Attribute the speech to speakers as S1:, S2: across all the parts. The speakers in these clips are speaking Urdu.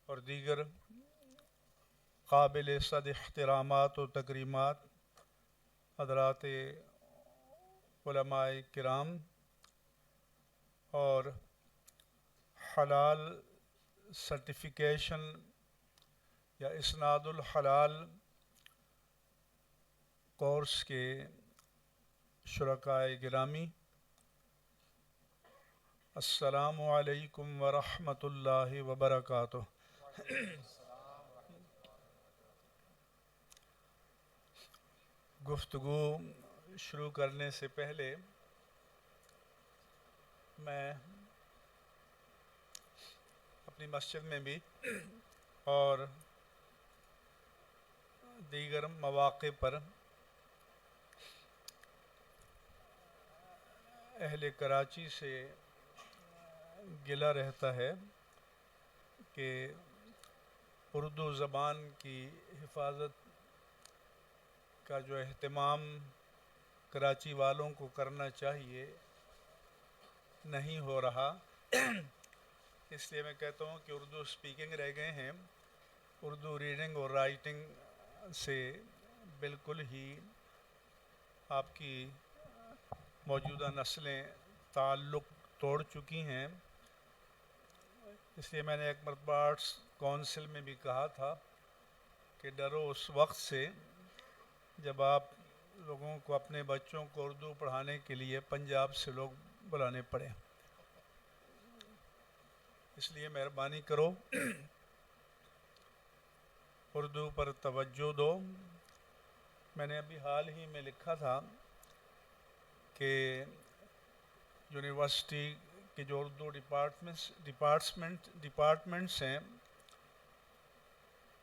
S1: اور دیگر قابل صد احترامات و تکریمات حضرات علماء کرام اور حلال سرٹیفیکیشن یا اسناد الحلال کورس کے شرکائے گرامی، السلام علیکم ورحمۃ اللہ وبرکاتہ۔ گفتگو شروع کرنے سے پہلے میں اپنی مسجد میں بھی اور دیگر مواقع پر اہل کراچی سے گلہ رہتا ہے کہ اردو زبان کی حفاظت کا جو اہتمام کراچی والوں کو کرنا چاہیے نہیں ہو رہا۔ اس لیے میں کہتا ہوں کہ اردو اسپیکنگ رہ گئے ہیں، اردو ریڈنگ اور رائٹنگ سے بالکل ہی آپ کی موجودہ نسلیں تعلق توڑ چکی ہیں۔ اس لیے میں نے ایک مرتبہ آرٹس کونسل میں بھی کہا تھا کہ ڈرو اس وقت سے جب آپ لوگوں کو اپنے بچوں کو اردو پڑھانے کے لیے پنجاب سے لوگ بلانے پڑے۔ اس لیے مہربانی کرو اردو پر توجہ دو۔ میں نے ابھی حال ہی میں لکھا تھا کہ یونیورسٹی کے جو اردو ڈپارٹمنٹس ہیں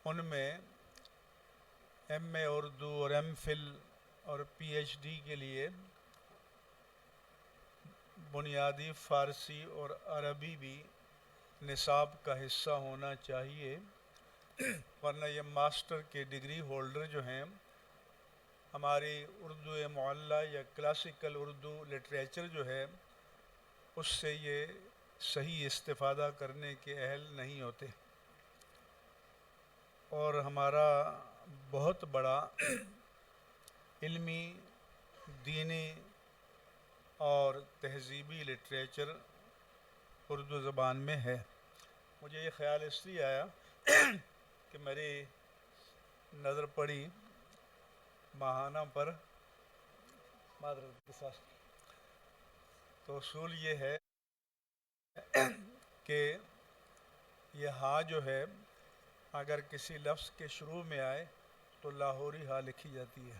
S1: ان میں ایم اے اردو اور ایم فل اور پی ایچ ڈی کے لیے بنیادی فارسی اور عربی بھی نصاب کا حصہ ہونا چاہیے، ورنہ یہ ماسٹر کے ڈگری ہولڈر جو ہیں ہماری اردو معلّہ یا کلاسیکل اردو لٹریچر جو ہے اس سے یہ صحیح استفادہ کرنے کے اہل نہیں ہوتے، اور ہمارا بہت بڑا علمی، دینی اور تہذیبی لٹریچر اردو زبان میں ہے۔ مجھے یہ خیال اس لیے آیا کہ میری نظر پڑی ماہانہ پر معذرت کے ساتھ، تو اصول یہ ہے کہ یہ ہاں جو ہے اگر کسی لفظ کے شروع میں آئے تو لاہوری ہاں لکھی جاتی ہے،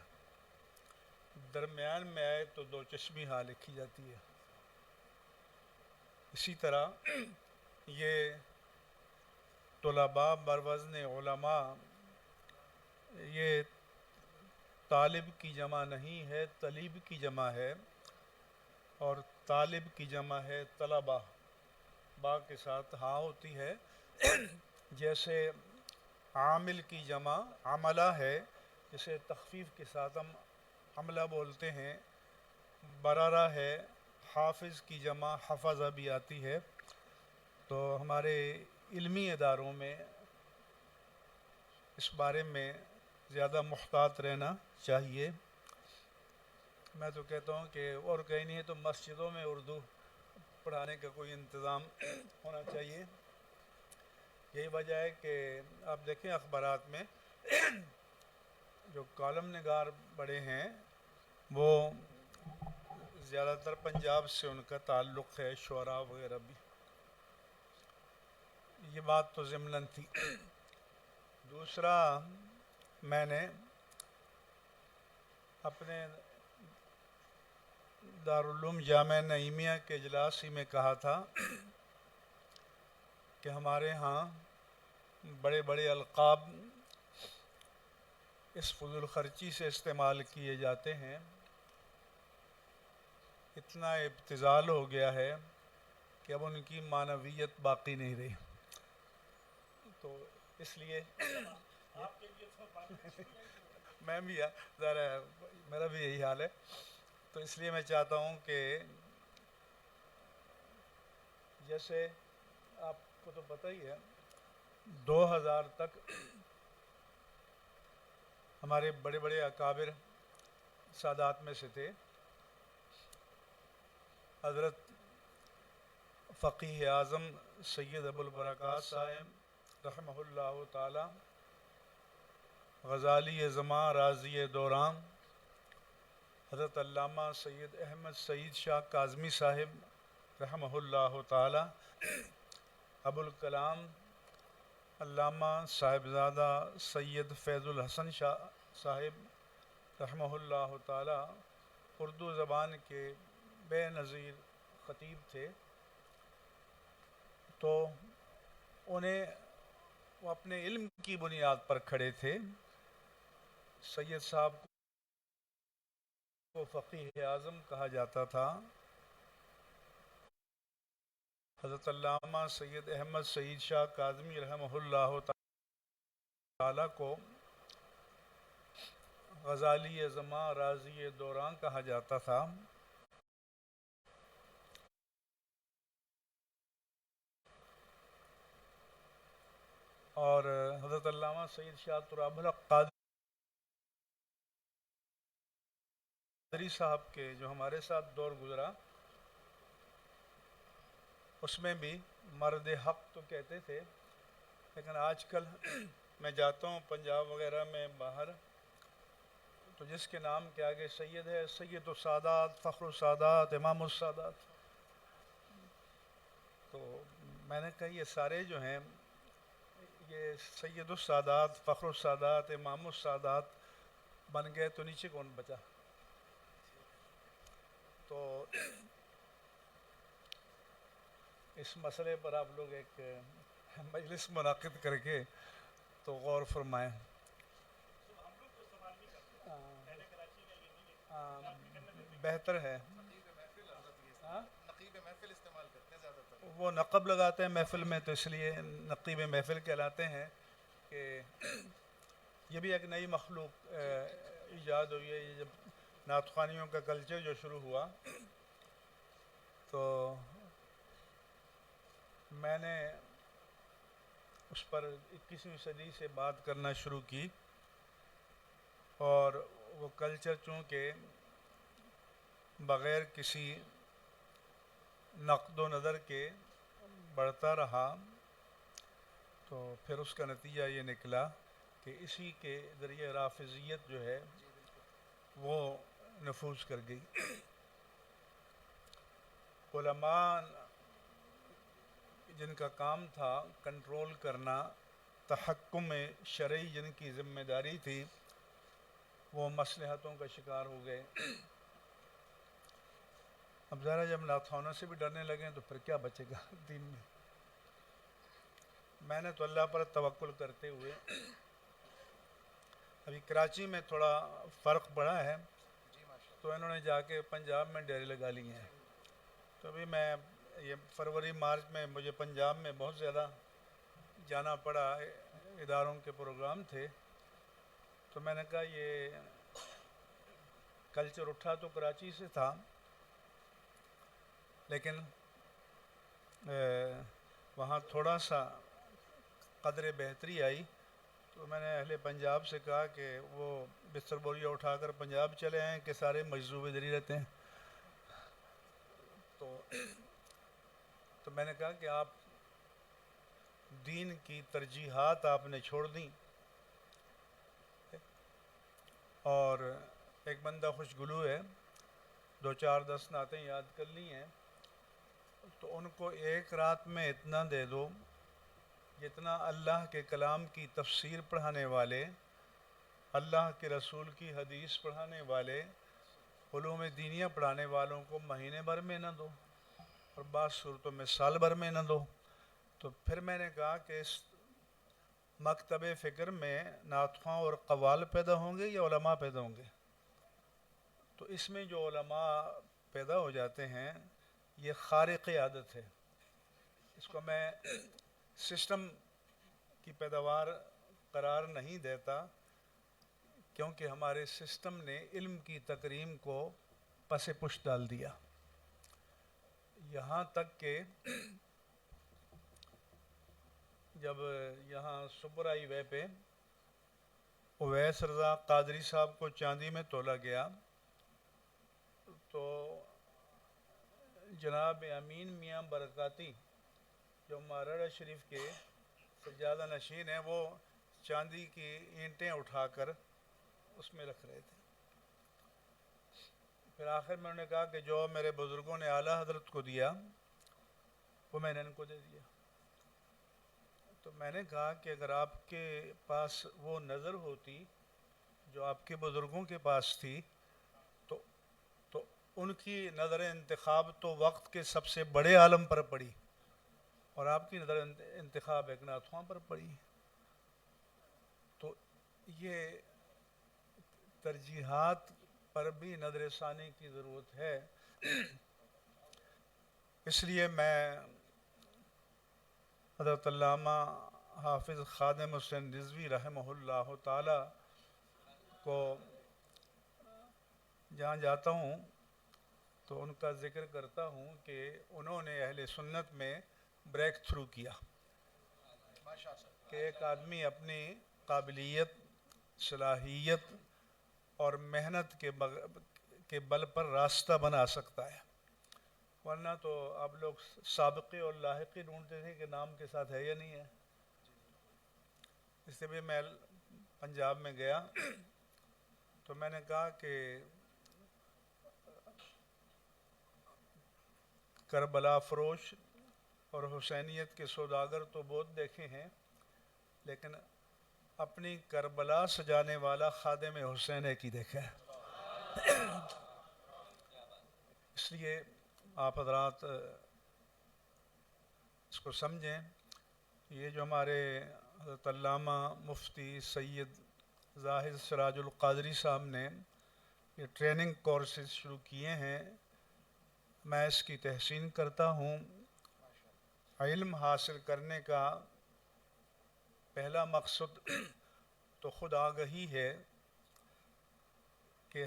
S1: درمیان میں آئے تو دو چشمی ہاں لکھی جاتی ہے۔ اسی طرح یہ طلباء بروزن علماء، یہ طالب کی جمع نہیں ہے، طلیب کی جمع ہے، اور طالب کی جمع ہے طلباء، با کے ساتھ ہاں ہوتی ہے۔ جیسے عامل کی جمع عملہ ہے، جسے تخفیف کے ساتھ ہم عملہ بولتے ہیں، برارہ ہے، حافظ کی جمع حفظہ بھی آتی ہے۔ تو ہمارے علمی اداروں میں اس بارے میں زیادہ محتاط رہنا چاہیے۔ میں تو کہتا ہوں کہ اور کہیں نہیں ہے تو مسجدوں میں اردو پڑھانے کا کوئی انتظام ہونا چاہیے۔ یہی وجہ ہے کہ آپ دیکھیں اخبارات میں جو کالم نگار بڑے ہیں وہ زیادہ تر پنجاب سے ان کا تعلق ہے، شعراء وغیرہ بھی۔ یہ بات تو ضمناً تھی۔ دوسرا، میں نے اپنے دارالعلوم جامعہ نعیمیہ کے اجلاس ہی میں کہا تھا کہ ہمارے ہاں بڑے بڑے القاب اس فضول خرچی سے استعمال کیے جاتے ہیں، اتنا ابتذال ہو گیا ہے کہ اب ان کی معنویت باقی نہیں رہی۔ تو اس لیے میں بھی ذرا میرا بھی یہی حال ہے، تو اس لیے میں چاہتا ہوں کہ جیسے آپ کو تو پتہ ہی ہے 2000 تک ہمارے بڑے بڑے اکابر سادات میں سے تھے. حضرت فقیہ اعظم سید ابو البرکات صاحب رحمہ اللہ تعالی، غزالی زماں رازی دوران، حضرت علامہ سید احمد سعید شاہ کاظمی صاحب رحمہ اللہ تعالی، ابو الکلام علامہ صاحبزادہ سید فیض الحسن شاہ صاحب رحمہ اللہ تعالی اردو زبان کے بے نظیر خطیب تھے. تو انہیں وہ اپنے علم کی بنیاد پر کھڑے تھے. سید صاحب کو فقیہ اعظم کہا جاتا تھا. حضرت علامہ سید احمد سعید شاہ کاظمی رحمہ اللہ تعالی کو غزالی زماں رازی دوران کہا جاتا تھا. اور حضرت علامہ سید شاہ تراب الحق قادری صاحب کے جو ہمارے ساتھ دور گزرا، اس میں بھی مرد حق تو کہتے تھے، لیکن آج کل میں جاتا ہوں پنجاب وغیرہ میں باہر، تو جس کے نام کے آگے سید ہے، سید السادات، فخر السادات، امام السادات. تو میں نے کہا یہ سارے جو ہیں یہ سید السادات، فخر السادات، امام السادات بن گئے تو نیچے کون بچا؟ تو اس مسئلے پر آپ لوگ ایک مجلس منعقد کر کے تو غور فرمائیں. بہتر ہے. وہ نقب لگاتے ہیں محفل میں، تو اس لیے نقیب محفل کہلاتے ہیں. کہ یہ بھی ایک نئی مخلوق ایجاد ہوئی ہے. یہ جب نعت خوانیوں کا کلچر جو شروع ہوا تو میں نے اس پر 21ویں صدی سے بات کرنا شروع کی، اور وہ کلچر چونکہ بغیر کسی نقد و نظر کے بڑھتا رہا، تو پھر اس کا نتیجہ یہ نکلا کہ اسی کے ذریعے رافضیت جو ہے وہ نفوذ کر گئی. علماء جن کا کام تھا کنٹرول کرنا، تحکم شرعی جن کی ذمہ داری تھی، وہ مصلحتوں کا شکار ہو گئے. اب ذرا جب نعت خوانوں سے بھی ڈرنے لگیں تو پھر کیا بچے گا دین میں. میں نے تو اللہ پر توکل کرتے ہوئے، ابھی کراچی میں تھوڑا فرق پڑا ہے، تو انہوں نے جا کے پنجاب میں ڈیرے لگا لی ہیں. تو ابھی میں یہ فروری مارچ میں مجھے پنجاب میں بہت زیادہ جانا پڑا، اداروں کے پروگرام تھے. تو میں نے کہا یہ کلچر اٹھا تو کراچی سے تھا، لیکن وہاں تھوڑا سا قدر بہتری آئی. تو میں نے اہل پنجاب سے کہا کہ وہ بستر بوریاں اٹھا کر پنجاب چلے آئیں کہ سارے مجذوب ادھر ہی رہتے ہیں. تو میں نے کہا کہ آپ دین کی ترجیحات آپ نے چھوڑ دیں، اور ایک بندہ خوشگلو ہے، 2-4-10 نعتیں یاد کر لی ہیں، تو ان کو ایک رات میں اتنا دے دو جتنا اللہ کے کلام کی تفسیر پڑھانے والے، اللہ کے رسول کی حدیث پڑھانے والے، علوم دینیہ پڑھانے والوں کو مہینے بھر میں نہ دو، اور بعض صورتوں میں سال بھر میں نہ دو. تو پھر میں نے کہا کہ اس مکتب فکر میں نعت خواں اور قوال پیدا ہوں گے یا علماء پیدا ہوں گے؟ تو اس میں جو علماء پیدا ہو جاتے ہیں یہ خارق عادت ہے. اس کو میں سسٹم کی پیداوار قرار نہیں دیتا، کیونکہ ہمارے سسٹم نے علم کی تکریم کو پس پش ڈال دیا. یہاں تک کہ جب یہاں سپرائی وے پہ اویس رضا قادری صاحب کو چاندی میں تولا گیا تو جناب امین میاں برکاتی جو مہاراجہ شریف کے سجادہ نشین ہیں وہ چاندی کی اینٹیں اٹھا کر اس میں رکھ رہے تھے. پھر آخر میں انہوں نے کہا کہ جو میرے بزرگوں نے اعلیٰ حضرت کو دیا وہ میں نے ان کو دے دیا. تو میں نے کہا کہ اگر آپ کے پاس وہ نظر ہوتی جو آپ کے بزرگوں کے پاس تھی تو ان کی نظر انتخاب تو وقت کے سب سے بڑے عالم پر پڑی اور آپ کی نظر انتخاب ایک ناتھواں پر پڑی. تو یہ ترجیحات پر بھی نظر ثانی کی ضرورت ہے. اس لیے میں حضرت علامہ حافظ خادم حسین رضوی رحمہ اللہ تعالی کو جہاں جاتا ہوں تو ان کا ذکر کرتا ہوں کہ انہوں نے اہل سنت میں بریک تھرو کیا کہ ایک آدمی اپنی قابلیت، صلاحیت اور محنت کے بل پر راستہ بنا سکتا ہے، ورنہ تو آپ لوگ سابقے اور لاحقی ڈھونڈتے تھے کہ نام کے ساتھ ہے یا نہیں ہے. اس سے بھی میں پنجاب میں گیا تو میں نے کہا کہ کربلا فروش اور حسینیت کے سوداگر تو بہت دیکھے ہیں، لیکن اپنی کربلا سجانے والا خادم حسین ایک ہی دیکھا ہے. اس لیے آپ حضرات اس کو سمجھیں. یہ جو ہمارے حضرت علامہ مفتی سید زاہد سراج القادری صاحب نے یہ ٹریننگ کورسز شروع کیے ہیں، میں اس کی تحسین کرتا ہوں. علم حاصل کرنے کا پہلا مقصد تو خود آگہی ہے کہ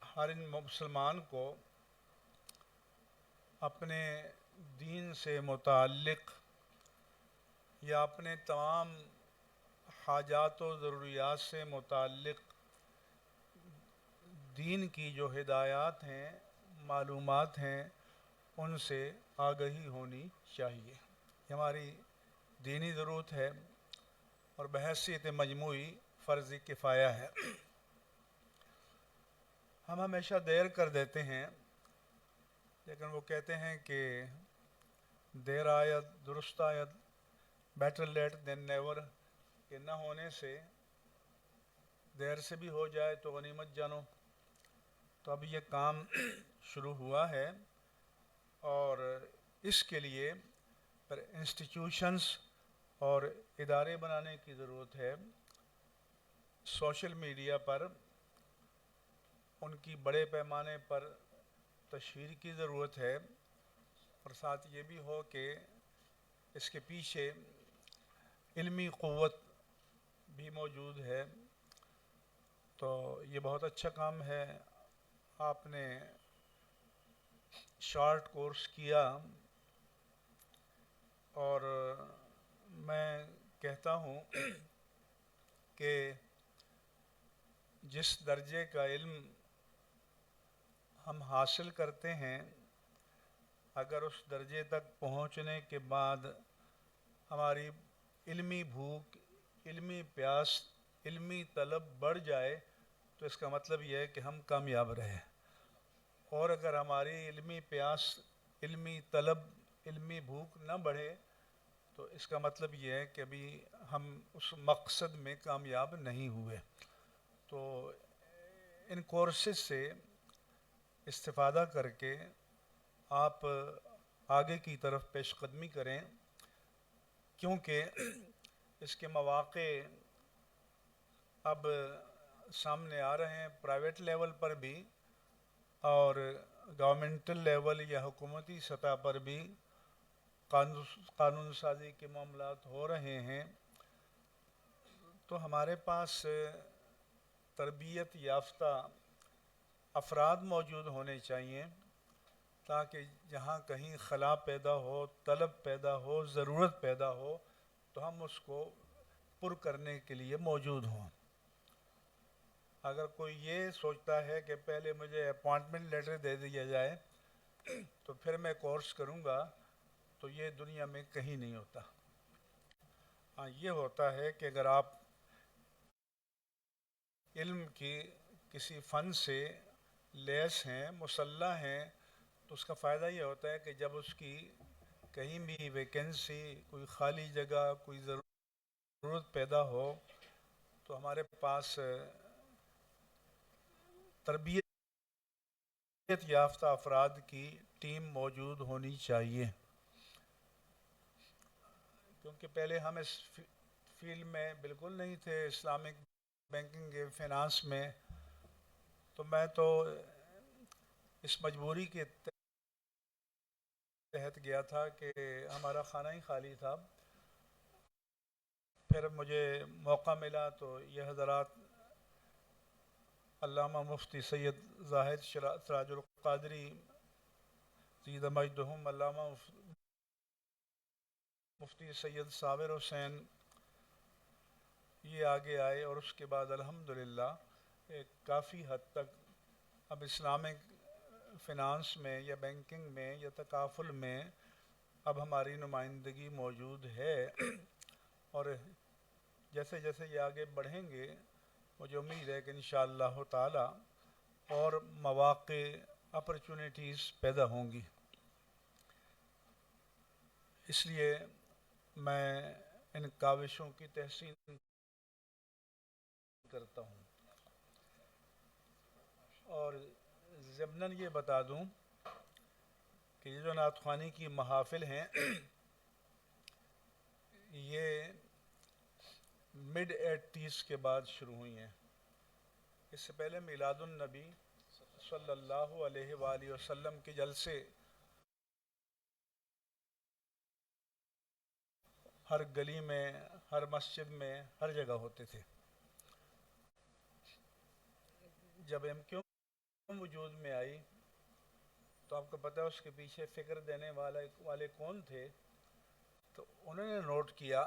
S1: ہر مسلمان کو اپنے دین سے متعلق یا اپنے تمام حاجات و ضروریات سے متعلق دین کی جو ہدایات ہیں، معلومات ہیں، ان سے آگہی ہونی چاہیے. یہ ہماری دینی ضرورت ہے اور بحیثیت مجموعی فرض کفایہ ہے. ہم ہمیشہ دیر کر دیتے ہیں، لیکن وہ کہتے ہیں کہ دیر آید درست آید، بیٹر لیٹ دین نیور، کہ نہ ہونے سے دیر سے بھی ہو جائے تو غنیمت جانو. تو اب یہ کام شروع ہوا ہے اور اس کے لیے پر انسٹیٹیوشنز اور ادارے بنانے کی ضرورت ہے. سوشل میڈیا پر ان کی بڑے پیمانے پر تشہیر کی ضرورت ہے اور ساتھ یہ بھی ہو کہ اس کے پیچھے علمی قوت بھی موجود ہے. تو یہ بہت اچھا کام ہے. آپ نے شارٹ کورس کیا اور میں کہتا ہوں کہ جس درجے کا علم ہم حاصل کرتے ہیں، اگر اس درجے تک پہنچنے کے بعد ہماری علمی بھوک، علمی پیاس، علمی طلب بڑھ جائے تو اس کا مطلب یہ ہے کہ ہم کامیاب رہے. اور اگر ہماری علمی پیاس، علمی طلب، علمی بھوک نہ بڑھے تو اس کا مطلب یہ ہے کہ ابھی ہم اس مقصد میں کامیاب نہیں ہوئے. تو ان کورسز سے استفادہ کر کے آپ آگے کی طرف پیش قدمی کریں، کیونکہ اس کے مواقع اب سامنے آ رہے ہیں پرائیویٹ لیول پر بھی اور گورنمنٹل لیول یا حکومتی سطح پر بھی قانون سازی کے معاملات ہو رہے ہیں. تو ہمارے پاس تربیت یافتہ افراد موجود ہونے چاہیے تاکہ جہاں کہیں خلا پیدا ہو، طلب پیدا ہو، ضرورت پیدا ہو تو ہم اس کو پر کرنے کے لیے موجود ہوں۔ اگر کوئی یہ سوچتا ہے کہ پہلے مجھے اپوائنٹمنٹ لیٹر دے دیا جائے تو پھر میں کورس کروں گا، تو یہ دنیا میں کہیں نہیں ہوتا۔ ہاں، یہ ہوتا ہے کہ اگر آپ علم کی کسی فن سے لیس ہیں، مسلح ہیں، تو اس کا فائدہ یہ ہوتا ہے کہ جب اس کی کہیں بھی ویکنسی، کوئی خالی جگہ، کوئی ضرورت پیدا ہو تو ہمارے پاس تربیت یافتہ افراد کی ٹیم موجود ہونی چاہیے، کیونکہ پہلے ہم اس فیلڈ میں بالکل نہیں تھے، اسلامک بینکنگ کے فائنانس میں، تو میں تو اس مجبوری کے تحت گیا تھا کہ ہمارا خانہ ہی خالی تھا۔ پھر مجھے موقع ملا تو یہ حضرات علامہ مفتی سید زاہد سراج القادری زید مجدہم، علامہ مفتی سید صابر حسین، یہ آگے آئے، اور اس کے بعد الحمدللہ کافی حد تک اب اسلامک فائنانس میں یا بینکنگ میں یا تکافل میں اب ہماری نمائندگی موجود ہے، اور جیسے جیسے یہ آگے بڑھیں گے مجھے امید ہے کہ انشاءاللہ تعالی اور مواقع، اپرچونٹیز پیدا ہوں گی۔ اس لیے میں ان کاوشوں کی تحسین کرتا ہوں، اور ضمناً یہ بتا دوں کہ یہ جو نعت خوانی کی محافل ہیں یہ مڈ 80s کے بعد شروع ہوئی ہیں۔ اس سے پہلے میلاد النبی صلی اللہ علیہ وآلہ وسلم کے جلسے ہر گلی میں، ہر مسجد میں، ہر جگہ ہوتے تھے۔ جب ایم کیو وجود میں آئی تو آپ کو پتہ ہے اس کے پیچھے فکر دینے والے کون تھے؟ تو انہوں نے نوٹ کیا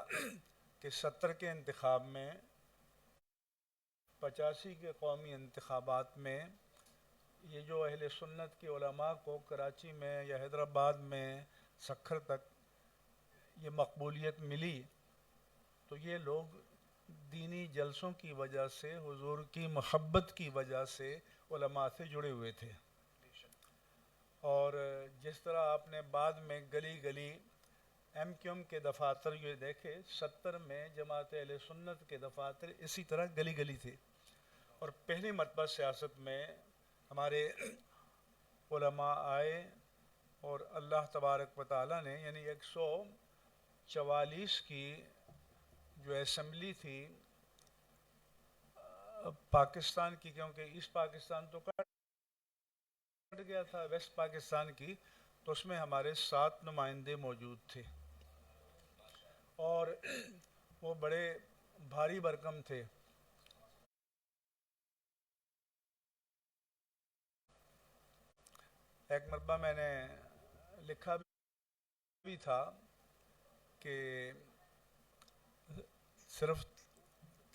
S1: کہ 70 کے انتخاب میں، 85 کے قومی انتخابات میں، یہ جو اہل سنت کے علماء کو کراچی میں یا حیدرآباد میں، سکھر تک یہ مقبولیت ملی، تو یہ لوگ دینی جلسوں کی وجہ سے، حضور کی محبت کی وجہ سے علماء سے جڑے ہوئے تھے۔ اور جس طرح آپ نے بعد میں گلی گلی ایم کیو ایم کے دفاتر یہ دیکھے، 70 میں جماعت اہل سنت کے دفاتر اسی طرح گلی گلی تھے، اور پہلی مرتبہ سیاست میں ہمارے علماء آئے، اور اللہ تبارک و تعالیٰ نے یعنی 144 کی جو اسمبلی تھی پاکستان کی، کیونکہ ایسٹ پاکستان تو کٹ گیا تھا، ویسٹ پاکستان کی، تو اس میں ہمارے 7 نمائندے موجود تھے، اور وہ بڑے بھاری بھرکم تھے۔ ایک مرتبہ میں نے لکھا بھی تھا کہ صرف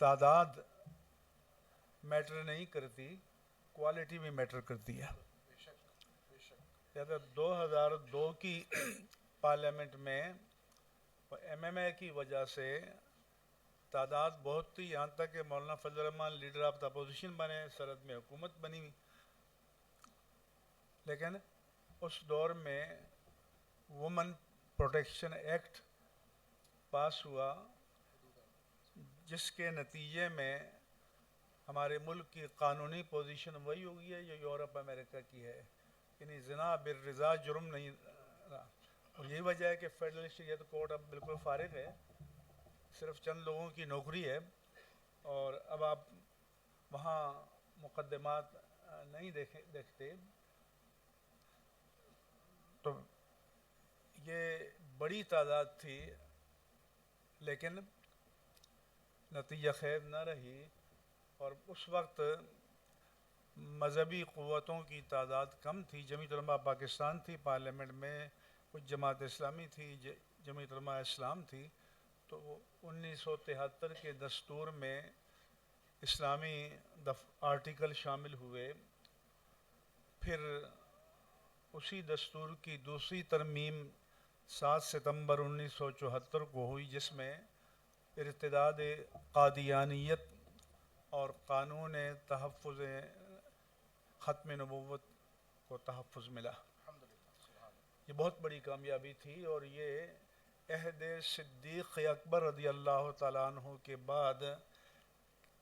S1: تعداد میٹر نہیں کرتی، کوالٹی بھی میٹر کرتی ہے۔ 2002 کی پارلیمنٹ میں ایم ایم اے کی وجہ سے تعداد بہت تھی، یہاں تک کہ مولانا فضل الرحمان لیڈر آف دا اپوزیشن بنے، سرحد میں حکومت بنی ہوئی، لیکن اس دور میں وومن پروٹیکشن ایکٹ پاس ہوا، جس کے نتیجے میں ہمارے ملک کی قانونی پوزیشن وہی ہوگی ہے جو یورپ امریکہ کی ہے، یعنی زنا بالرضا جرم نہیں رہا، اور یہی وجہ ہے کہ فیڈرل شریعت کورٹ اب بالکل فارغ ہے، صرف چند لوگوں کی نوکری ہے، اور اب آپ وہاں مقدمات نہیں دیکھتے۔ تو یہ بڑی تعداد تھی، لیکن نتیجہ خیر نہ رہی، اور اس وقت مذہبی قوتوں کی تعداد کم تھی۔ جمعیت علماء پاکستان تھی پارلیمنٹ میں، کچھ جماعت اسلامی تھی، جمعیت علماء اسلام تھی، تو 1973 کے دستور میں اسلامی آرٹیکل شامل ہوئے. پھر اسی دستور کی دوسری ترمیم 7 ستمبر 1974 کو ہوئی، جس میں ارتداد قادیانیت اور قانون تحفظ ختم نبوت کو تحفظ ملا. یہ بہت بڑی کامیابی تھی، اور یہ عہد صدیق اکبر رضی اللہ تعالیٰ عنہ کے بعد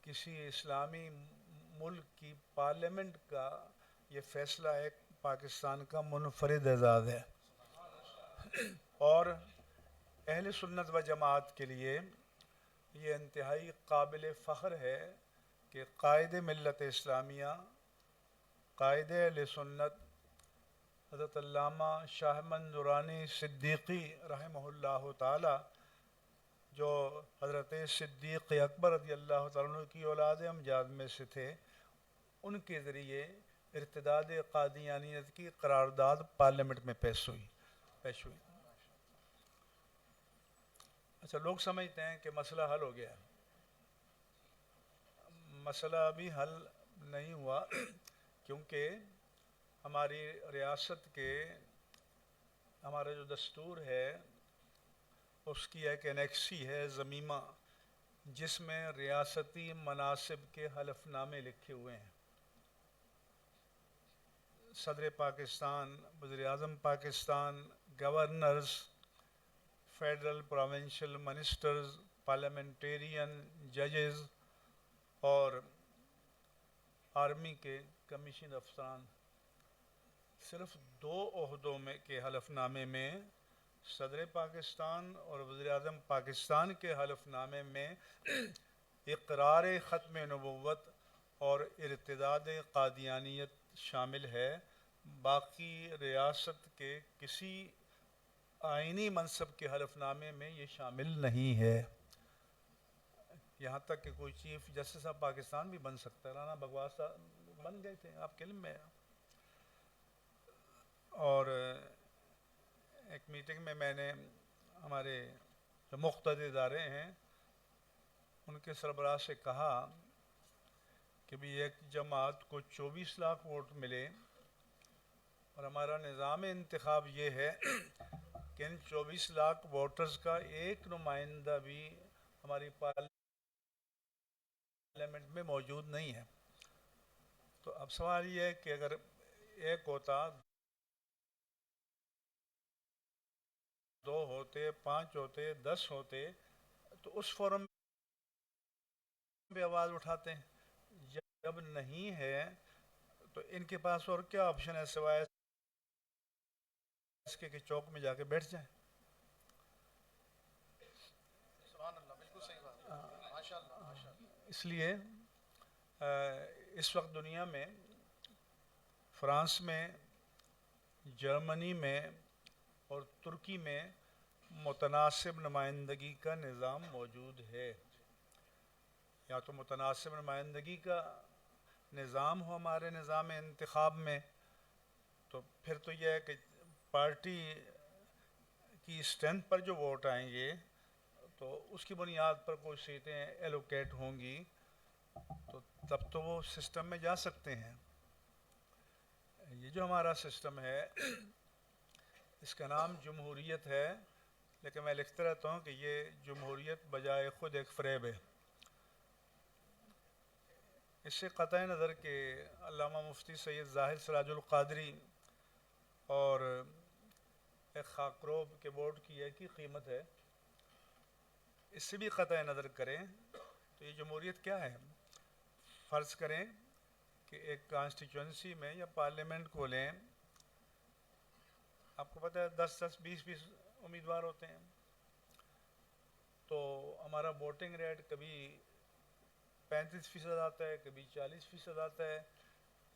S1: کسی اسلامی ملک کی پارلیمنٹ کا یہ فیصلہ ایک پاکستان کا منفرد اعزاز ہے. اور اہل سنت و جماعت کے لیے یہ انتہائی قابل فخر ہے کہ قائد ملت اسلامیہ، قائد اہل سنت حضرت علامہ شاہ احمد درانی صدیقی رحمہ اللہ تعالی، جو حضرت صدیق اکبر رضی اللہ تعالیٰ عنہ کی اولاد امجاد میں سے تھے، ان کے ذریعے ارتداد قادیانیت کی قرارداد پارلیمنٹ میں پیش ہوئی. اچھا، لوگ سمجھتے ہیں کہ مسئلہ حل ہو گیا. مسئلہ ابھی حل نہیں ہوا، کیونکہ ہماری ریاست کے ہمارا جو دستور ہے اس کی ایک انیکسی ہے ضمیمہ، جس میں ریاستی مناصب کے حلف نامے لکھے ہوئے ہیں. صدر پاکستان، وزیر اعظم Pakistan, governors, federal provincial ministers, parliamentarian, ججز اور آرمی کے کمیشن افسران، صرف 2 عہدوں میں کے حلف نامے میں، صدر پاکستان اور وزیر اعظم پاکستان کے حلف نامے میں اقرار ختم نبوت اور ارتداد قادیانیت شامل ہے. باقی ریاست کے کسی آئینی منصب کے حلف نامے میں یہ شامل نہیں ہے. یہاں تک کہ کوئی چیف جسٹس آف پاکستان بھی بن سکتا ہے. رانا بغواس بن گئے تھے، آپ کے علم میں. اور ایک میٹنگ میں میں نے ہمارے جو مقتدر ادارے ہیں ان کے سربراہ سے کہا کہ بھی ایک جماعت کو 24 لاکھ ووٹ ملے، اور ہمارا نظام انتخاب یہ ہے کہ ان 24 لاکھ ووٹرز کا ایک نمائندہ بھی ہماری پارلیمنٹ میں موجود نہیں ہے. تو اب سوال یہ ہے کہ اگر ایک ہوتا، 2 ہوتے، 5 ہوتے، 10 ہوتے، تو اس فورم پہ آواز اٹھاتے ہیں. جب نہیں ہے تو ان کے پاس اور کیا آپشن ہے سوائے اس کے کہ چوک میں جا کے بیٹھ جائیں. سبحان اللہ، بالکل صحیح بات، ماشاءاللہ. اس لیے اس وقت دنیا میں، فرانس میں، جرمنی میں اور ترکی میں متناسب نمائندگی کا نظام موجود ہے. یا تو متناسب نمائندگی کا نظام ہو ہمارے نظام انتخاب میں، تو پھر تو یہ ہے کہ پارٹی کی اسٹرینتھ پر جو ووٹ آئیں گے تو اس کی بنیاد پر کوئی سیٹیں ایلوکیٹ ہوں گی، تو تب تو وہ سسٹم میں جا سکتے ہیں. یہ جو ہمارا سسٹم ہے اس کا نام جمہوریت ہے، لیکن میں لکھتا رہتا ہوں کہ یہ جمہوریت بجائے خود ایک فریب ہے. اس سے قطع نظر کہ علامہ مفتی سید ظاہر سراج القادری اور ایک خاکروب کے ووٹ کی ایک ہی قیمت ہے، اس سے بھی قطع نظر کریں تو یہ جمہوریت کیا ہے؟ فرض کریں کہ ایک کانسٹیچوئنسی میں یا پارلیمنٹ کو لیں، آپ کو پتہ ہے 10 20 امیدوار ہوتے ہیں، تو ہمارا ووٹنگ ریٹ کبھی 35% آتا ہے، کبھی 40% آتا ہے.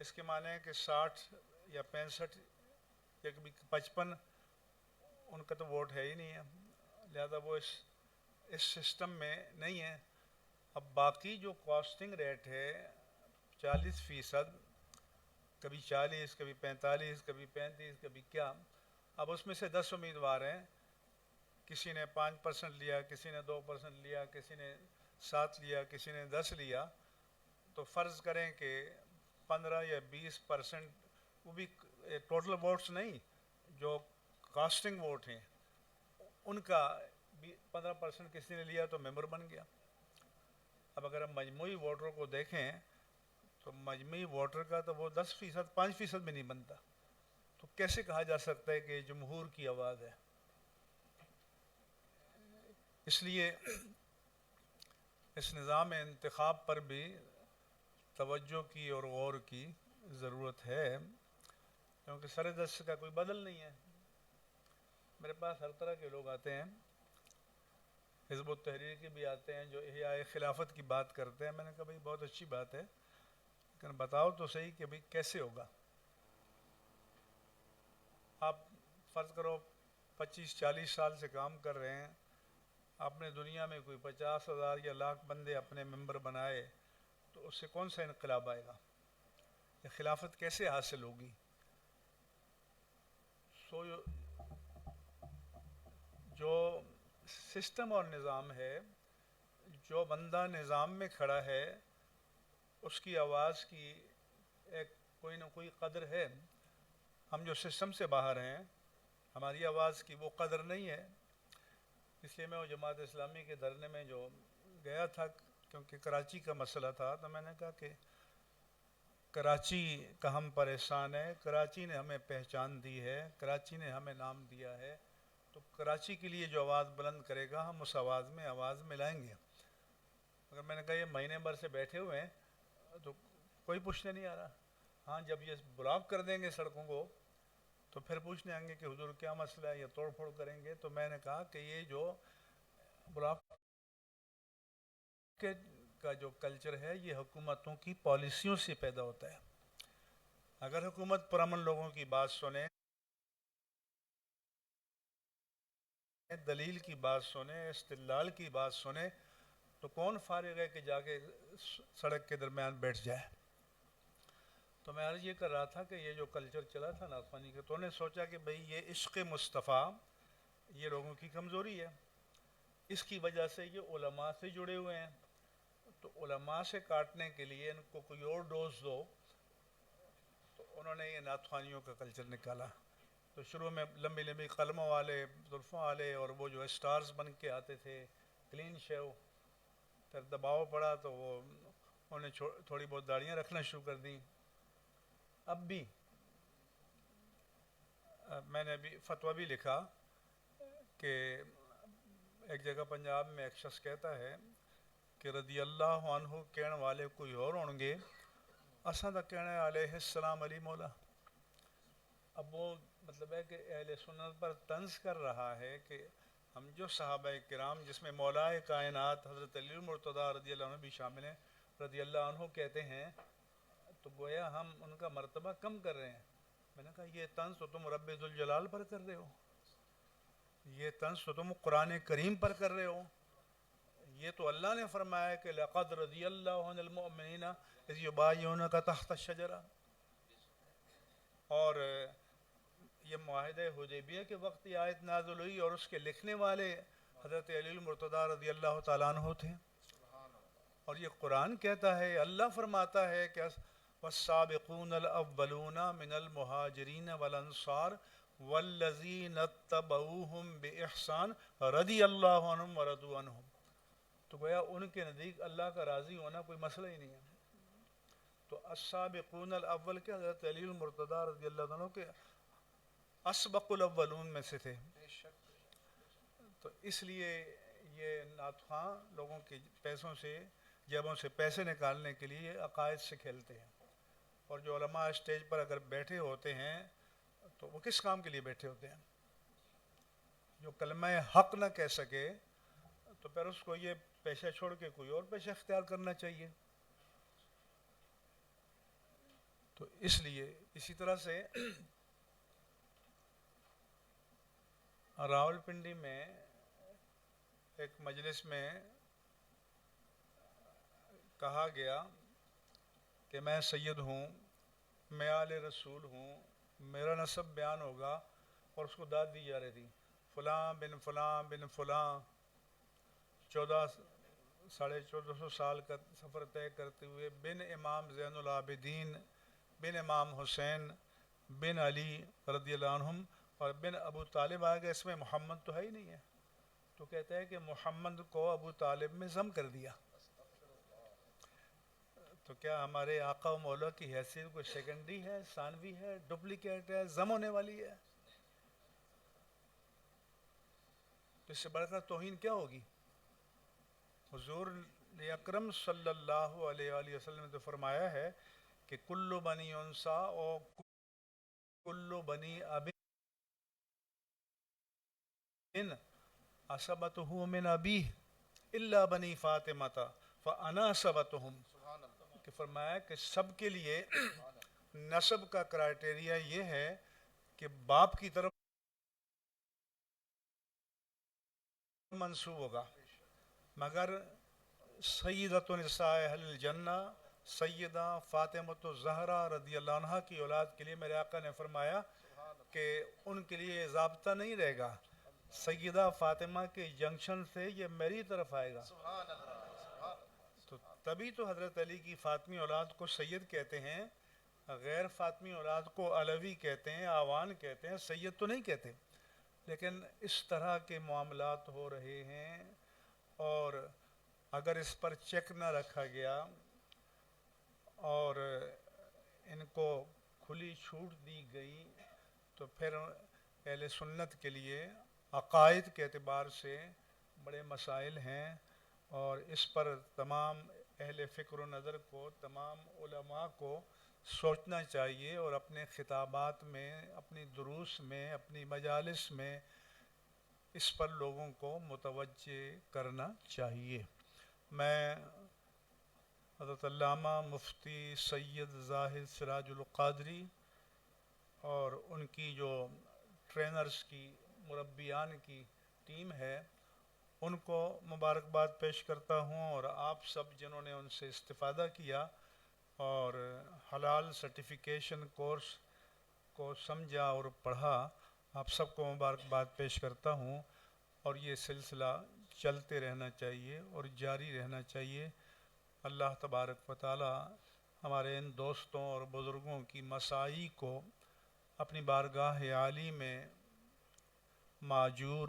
S1: اس کے معنی ہے کہ 60 یا 65 یا کبھی 55 ان کا تو ووٹ ہے ہی نہیں ہے، لہذا وہ اس سسٹم میں نہیں ہے. اب باقی جو کاسٹنگ ریٹ ہے 40%، کبھی 40، کبھی 45، کبھی 35، کبھی کیا، اب اس میں سے 10 امیدوار ہیں کسی نے 5% لیا، کسی نے 2% لیا، کسی نے 7 لیا، کسی نے 10 لیا، تو فرض کریں کہ 15 یا 20%، وہ بھی ٹوٹل ووٹس نہیں، جو کاسٹنگ ووٹ ہیں ان کا بھی 15% کسی نے لیا تو ممبر بن گیا۔ اب اگر ہم مجموعی ووٹروں کو دیکھیں تو مجموعی ووٹر کا تو وہ 10%، 5% بھی نہیں بنتا، تو کیسے کہا جا سکتا ہے کہ یہ جمہور کی آواز ہے؟ اس لیے اس نظام انتخاب پر بھی توجہ کی اور غور کی ضرورت ہے، کیونکہ سر دست کا کوئی بدل نہیں ہے۔ میرے پاس ہر طرح کے لوگ آتے ہیں، حزب التحریر کے بھی آتے ہیں جو احیاء خلافت کی بات کرتے ہیں۔ میں نے کہا بھائی بہت اچھی بات ہے، لیکن بتاؤ تو صحیح کہ بھائی کیسے ہوگا۔ آپ فرض کرو 25-40 سال سے کام کر رہے ہیں، آپ نے دنیا میں کوئی 50,000 یا لاکھ بندے اپنے ممبر بنائے، تو اس سے کون سا انقلاب آئے گا؟ یہ خلافت کیسے حاصل ہوگی؟ جو سسٹم اور نظام ہے، جو بندہ نظام میں کھڑا ہے اس کی آواز کی ایک کوئی نہ کوئی قدر ہے۔ ہم جو سسٹم سے باہر ہیں، ہماری آواز کی وہ قدر نہیں ہے۔ اس لیے میں وہ جماعت اسلامی کے دھرنے میں جو گیا تھا، کیونکہ کراچی کا مسئلہ تھا، تو میں نے کہا کہ کراچی کا ہم پر احسان ہے، کراچی نے ہمیں پہچان دی ہے، کراچی نے ہمیں نام دیا ہے، تو کراچی کے لیے جو آواز بلند کرے گا ہم اس آواز میں آواز ملائیں گے۔ اگر میں نے کہا یہ مہینے بھر سے بیٹھے ہوئے ہیں تو کوئی پوچھنے نہیں آ رہا، ہاں جب یہ بلاک کر دیں گے سڑکوں کو تو پھر پوچھنے آئیں گے کہ حضور کیا مسئلہ ہے، یہ توڑ پھوڑ کریں گے۔ تو میں نے کہا کہ یہ جو بلاک کا جو کلچر ہے یہ حکومتوں کی پالیسیوں سے پیدا ہوتا ہے۔ اگر حکومت پرامن لوگوں کی بات سنے، دلیل کی بات سنے، استدلال کی بات سنے، تو کون فارغ ہے کہ جا کے سڑک کے درمیان بیٹھ جائے؟ تو میں عرض یہ کر رہا تھا کہ یہ جو کلچر چلا تھا نعت کا، تو انہوں نے سوچا کہ بھئی یہ عشق مصطفیٰ یہ لوگوں کی کمزوری ہے، اس کی وجہ سے یہ علماء سے جڑے ہوئے ہیں، تو علماء سے کاٹنے کے لیے ان کو کوئی اور ڈوز دو، تو انہوں نے یہ نعت خوانیوں کا کلچر نکالا۔ تو شروع میں لمبی لمبی قلموں والے، زلفوں والے، اور وہ جو اسٹارز بن کے آتے تھے کلین شیو، پھر دباؤ پڑا تو وہ انہوں نے تھوڑی بہت داڑیاں رکھنا شروع کر دیں۔ اب بھی میں نے ابھی فتویٰ بھی لکھا کہ ایک جگہ پنجاب میں ایک شخص کہتا ہے کہ رضی اللہ عنہ کہنے والے کوئی اور ہوں گے، اساں دا کہنے علیہ السلام علی مولا۔ اب وہ مطلب ہے کہ اہل سنت پر طنز کر رہا ہے کہ ہم جو صحابہ کرام جس میں مولا کائنات حضرت علی المرتضیٰ رضی اللہ عنہ بھی شامل ہیں، رضی اللہ عنہ کہتے ہیں، تو گویا ہم ان کا مرتبہ کم کر رہے ہیں۔ میں نے کہا یہ طنز تو تم رب ذوالجلال پر کر رہے ہو، یہ طنز تو تم قرآن کریم پر کر رہے ہو۔ یہ تو اللہ نے فرمایا کہ لقد رضی اللہ عن المؤمنین اذ یبایعونک تحت الشجرہ، اور یہ معاہدہ حدیبیہ کے وقت یہ آیت نازل ہوئی اور اس کے لکھنے والے حضرت علی المرتضیٰ رضی اللہ تعالیٰ عنہ تھے، اور یہ قرآن کہتا ہے، اللہ فرماتا ہے کہ والسابقون الاولون من المہاجرین والانصار والذین اتبعوہم باحسان رضی اللہ عنہم ورضوا عنہ۔ تو گویا ان کے نزدیک اللہ کا راضی ہونا کوئی مسئلہ ہی نہیں ہے۔ تو السابقون الاول کے حضرت علی المرتضیٰ رضی اللہ عنہ کے اسبق الاولون میں سے تھے۔ تو اس لیے یہ نعت خواں لوگوں کے پیسوں سے، جیبوں سے پیسے نکالنے کے لیے عقائد سے کھیلتے ہیں، اور جو علماء اسٹیج پر اگر بیٹھے ہوتے ہیں تو وہ کس کام کے لیے بیٹھے ہوتے ہیں؟ جو کلمہ حق نہ کہہ سکے تو پھر اس کو یہ پیشہ چھوڑ کے کوئی اور پیشہ اختیار کرنا چاہیے۔ تو اس لیے اسی طرح سے راولپنڈی میں ایک مجلس میں کہا گیا کہ میں سید ہوں، میں آل رسول ہوں، میرا نسب بیان ہوگا، اور اس کو داد دی جا رہی تھی، فلاں بن فلاں بن فلاں 1400 سال کا سفر طے کرتے ہوئے بن امام زین العابدین بن امام حسین بن علی رضی اللہ عنہم اور بن ابو طالب آ گئے، اس میں محمد تو ہے ہی نہیں ہے، تو کہتا ہے کہ محمد کو ابو طالب میں ضم کر دیا. تو کیا ہمارے آقا و مولا کی حیثیت کوئی سیکنڈری ہے، ثانوی ہے، ڈپلیکیٹ ہے، ضم ہونے والی ہے؟ تو اس سے بڑھ کر توہین کیا ہوگی؟ حضور اکرم صلی اللہ علیہ وآلہ وسلم نے تو فرمایا ہے کہ کل بنی انسا اور کل بنی ابن اصبتہ من ابیہ الا بنی فاطمہ فانا اصبتہم، کہ فرمایا کہ سب کے لیے نسب کا کرائٹیریا یہ ہے کہ باپ کی طرف منسوب ہوگا، مگر سیدۃ نساء اہل الجنہ سیدہ فاطمۃ الزہرا رضی اللہ عنہ کی اولاد کے لیے میرے آقا نے فرمایا کہ ان کے لیے ضابطہ نہیں رہے گا، سیدہ فاطمہ کے جنکشن سے یہ میری طرف آئے گا. تو تبھی تو حضرت علی کی فاطمی اولاد کو سید کہتے ہیں، غیر فاطمی اولاد کو علوی کہتے ہیں، آوان کہتے ہیں، سید تو نہیں کہتے. لیکن اس طرح کے معاملات ہو رہے ہیں، اور اگر اس پر چیک نہ رکھا گیا اور ان کو کھلی چھوٹ دی گئی تو پھر اہل سنت کے لیے عقائد کے اعتبار سے بڑے مسائل ہیں، اور اس پر تمام اہل فکر و نظر کو، تمام علماء کو سوچنا چاہیے اور اپنے خطابات میں، اپنی دروس میں، اپنی مجالس میں اس پر لوگوں کو متوجہ کرنا چاہیے. میں حضرت علامہ مفتی سید زاہد سراج القادری اور ان کی جو ٹرینرز کی، مربیان کی ٹیم ہے، ان کو مبارکباد پیش کرتا ہوں، اور آپ سب جنہوں نے ان سے استفادہ کیا اور حلال سرٹیفیکیشن کورس کو سمجھا اور پڑھا، آپ سب کو مبارکباد پیش کرتا ہوں. اور یہ سلسلہ چلتے رہنا چاہیے اور جاری رہنا چاہیے. اللہ تبارک و تعالی ہمارے ان دوستوں اور بزرگوں کی مساعی کو اپنی بارگاہ عالی میں معجور،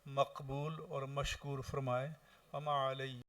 S1: مقبول اور مشکور فرمائے. وما علیہ